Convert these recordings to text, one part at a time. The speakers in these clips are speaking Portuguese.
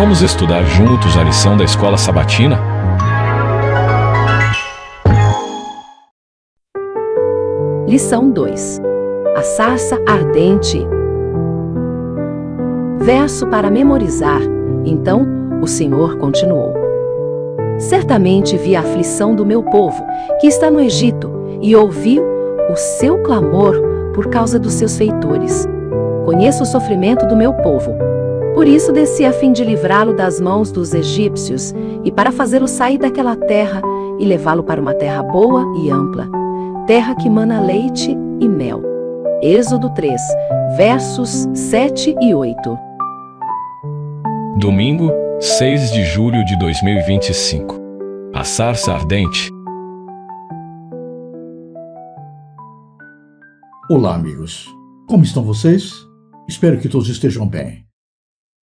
Vamos estudar juntos a lição da Escola Sabatina? Lição 2. A sarça ardente. Verso para memorizar. Então, o Senhor continuou: Certamente vi a aflição do meu povo, que está no Egito, e ouvi o seu clamor por causa dos seus feitores. Conheço o sofrimento do meu povo. Por isso desci a fim de livrá-lo das mãos dos egípcios e para fazê-lo sair daquela terra e levá-lo para uma terra boa e ampla, terra que mana leite e mel. Êxodo 3, versos 7 e 8. Domingo, 6 de julho de 2025. A sarça ardente. Olá, amigos. Como estão vocês? Espero que todos estejam bem.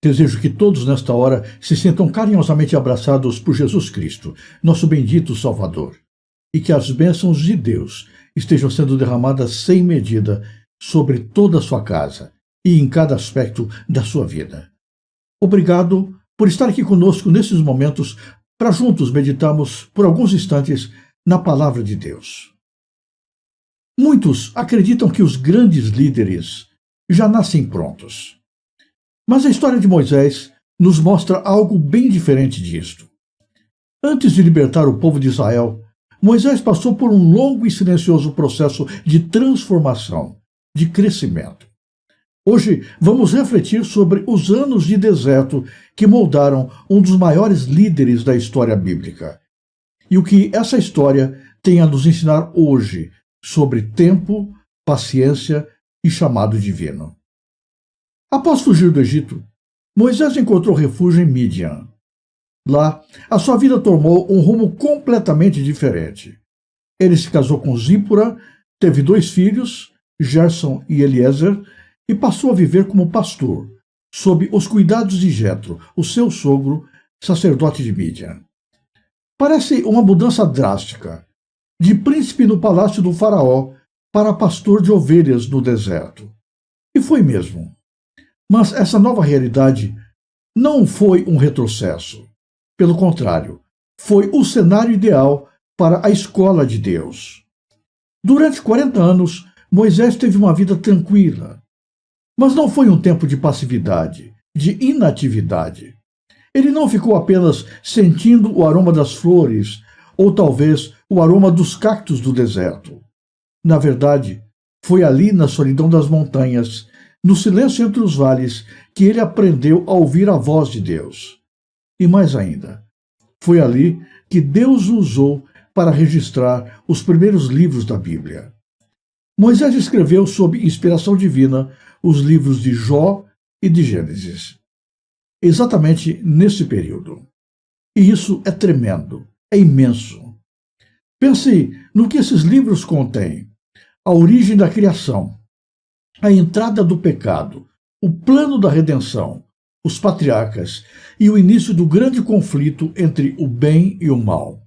Desejo que todos nesta hora se sintam carinhosamente abraçados por Jesus Cristo, nosso bendito Salvador, e que as bênçãos de Deus estejam sendo derramadas sem medida sobre toda a sua casa e em cada aspecto da sua vida. Obrigado por estar aqui conosco nesses momentos para juntos meditarmos por alguns instantes na Palavra de Deus. Muitos acreditam que os grandes líderes já nascem prontos. Mas a história de Moisés nos mostra algo bem diferente disto. Antes de libertar o povo de Israel, Moisés passou por um longo e silencioso processo de transformação, de crescimento. Hoje vamos refletir sobre os anos de deserto que moldaram um dos maiores líderes da história bíblica e o que essa história tem a nos ensinar hoje sobre tempo, paciência e chamado divino. Após fugir do Egito, Moisés encontrou refúgio em Midian. Lá, a sua vida tomou um rumo completamente diferente. Ele se casou com Zípora, teve 2 filhos, Gerson e Eliezer, e passou a viver como pastor, sob os cuidados de Jetro, o seu sogro, sacerdote de Midian. Parece uma mudança drástica, de príncipe no palácio do faraó para pastor de ovelhas no deserto. E foi mesmo. Mas essa nova realidade não foi um retrocesso. Pelo contrário, foi o cenário ideal para a escola de Deus. Durante 40 anos, Moisés teve uma vida tranquila. Mas não foi um tempo de passividade, de inatividade. Ele não ficou apenas sentindo o aroma das flores, ou talvez o aroma dos cactos do deserto. Na verdade, foi ali na solidão das montanhas, no silêncio entre os vales, que ele aprendeu a ouvir a voz de Deus. E mais ainda, foi ali que Deus o usou para registrar os primeiros livros da Bíblia. Moisés escreveu, sob inspiração divina, os livros de Jó e de Gênesis. Exatamente nesse período. E isso é tremendo, é imenso. Pense no que esses livros contêm: a origem da criação, a entrada do pecado, o plano da redenção, os patriarcas e o início do grande conflito entre o bem e o mal.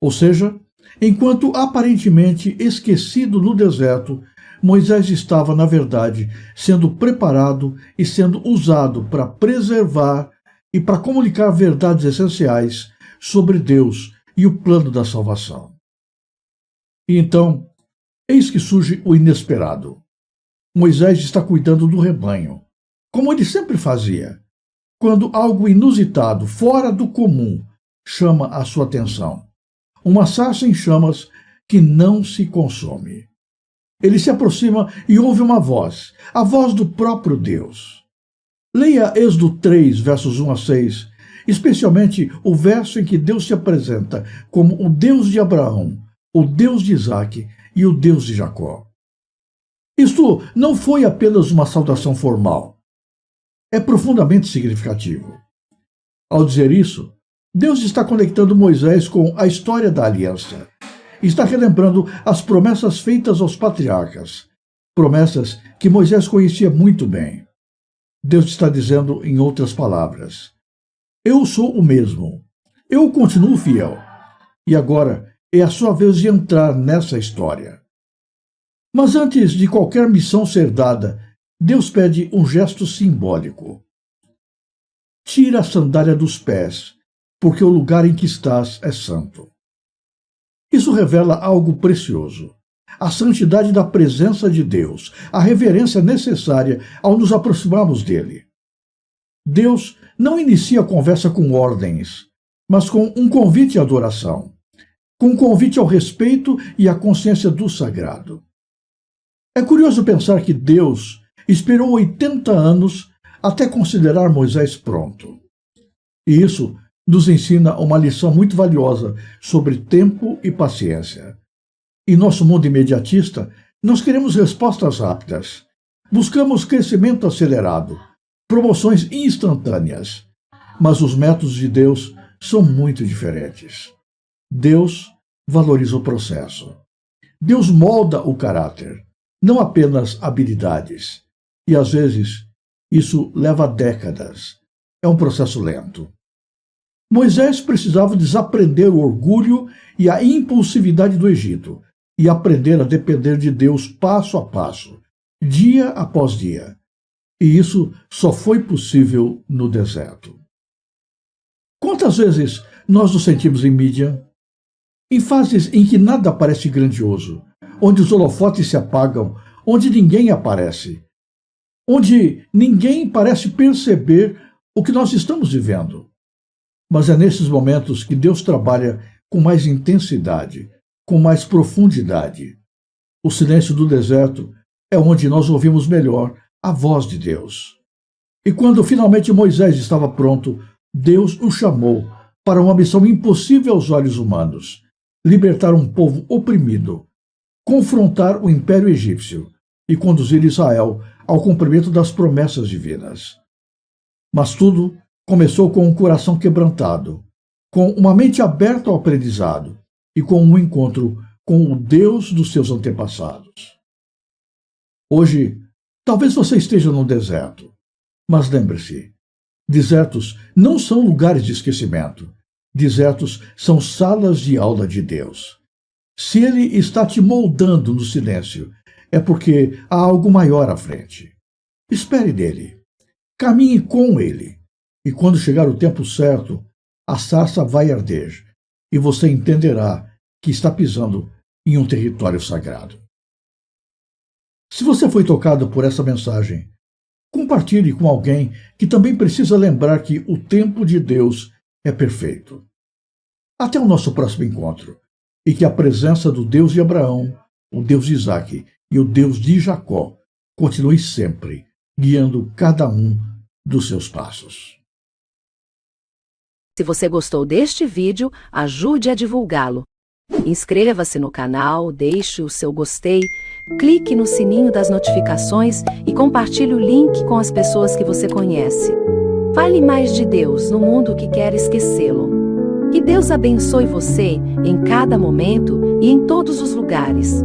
Ou seja, enquanto aparentemente esquecido no deserto, Moisés estava, na verdade, sendo preparado e sendo usado para preservar e para comunicar verdades essenciais sobre Deus e o plano da salvação. E então, eis que surge o inesperado. Moisés está cuidando do rebanho, como ele sempre fazia, quando algo inusitado, fora do comum, chama a sua atenção. Uma sarça em chamas que não se consome. Ele se aproxima e ouve uma voz, a voz do próprio Deus. Leia Êxodo 3, versos 1 a 6, especialmente o verso em que Deus se apresenta como o Deus de Abraão, o Deus de Isaque e o Deus de Jacó. Isto não foi apenas uma saudação formal. É profundamente significativo. Ao dizer isso, Deus está conectando Moisés com a história da aliança. Está relembrando as promessas feitas aos patriarcas, promessas que Moisés conhecia muito bem. Deus está dizendo, em outras palavras: eu sou o mesmo, eu continuo fiel, e agora é a sua vez de entrar nessa história. Mas antes de qualquer missão ser dada, Deus pede um gesto simbólico. tira a sandália dos pés, porque o lugar em que estás é santo. Isso revela algo precioso. A santidade da presença de Deus, a reverência necessária ao nos aproximarmos dele. Deus não inicia a conversa com ordens, mas com um convite à adoração, com um convite ao respeito e à consciência do sagrado. É curioso pensar que Deus esperou 80 anos até considerar Moisés pronto. E isso nos ensina uma lição muito valiosa sobre tempo e paciência. Em nosso mundo imediatista, nós queremos respostas rápidas. Buscamos crescimento acelerado, promoções instantâneas. Mas os métodos de Deus são muito diferentes. Deus valoriza o processo. Deus molda o caráter, não apenas habilidades. E às vezes, isso leva décadas. É um processo lento. Moisés precisava desaprender o orgulho e a impulsividade do Egito e aprender a depender de Deus passo a passo, dia após dia. E isso só foi possível no deserto. Quantas vezes nós nos sentimos em Mídian? Em fases em que nada parece grandioso, onde os holofotes se apagam, onde ninguém aparece, onde ninguém parece perceber o que nós estamos vivendo. Mas é nesses momentos que Deus trabalha com mais intensidade, com mais profundidade. O silêncio do deserto é onde nós ouvimos melhor a voz de Deus. E quando finalmente Moisés estava pronto, Deus o chamou para uma missão impossível aos olhos humanos: libertar um povo oprimido, confrontar o Império Egípcio e conduzir Israel ao cumprimento das promessas divinas. Mas tudo começou com um coração quebrantado, com uma mente aberta ao aprendizado e com um encontro com o Deus dos seus antepassados. Hoje, talvez você esteja no deserto, mas lembre-se, desertos não são lugares de esquecimento. Desertos são salas de aula de Deus. Se Ele está te moldando no silêncio, é porque há algo maior à frente. Espere nele. Caminhe com Ele. E quando chegar o tempo certo, a sarça vai arder e você entenderá que está pisando em um território sagrado. Se você foi tocado por essa mensagem, compartilhe com alguém que também precisa lembrar que o tempo de Deus é perfeito. Até o nosso próximo encontro, e que a presença do Deus de Abraão, o Deus de Isaque e o Deus de Jacó continue sempre guiando cada um dos seus passos. Se você gostou deste vídeo, ajude a divulgá-lo. Inscreva-se no canal, deixe o seu gostei, clique no sininho das notificações e compartilhe o link com as pessoas que você conhece. Fale mais de Deus no mundo que quer esquecê-lo. Que Deus abençoe você em cada momento e em todos os lugares.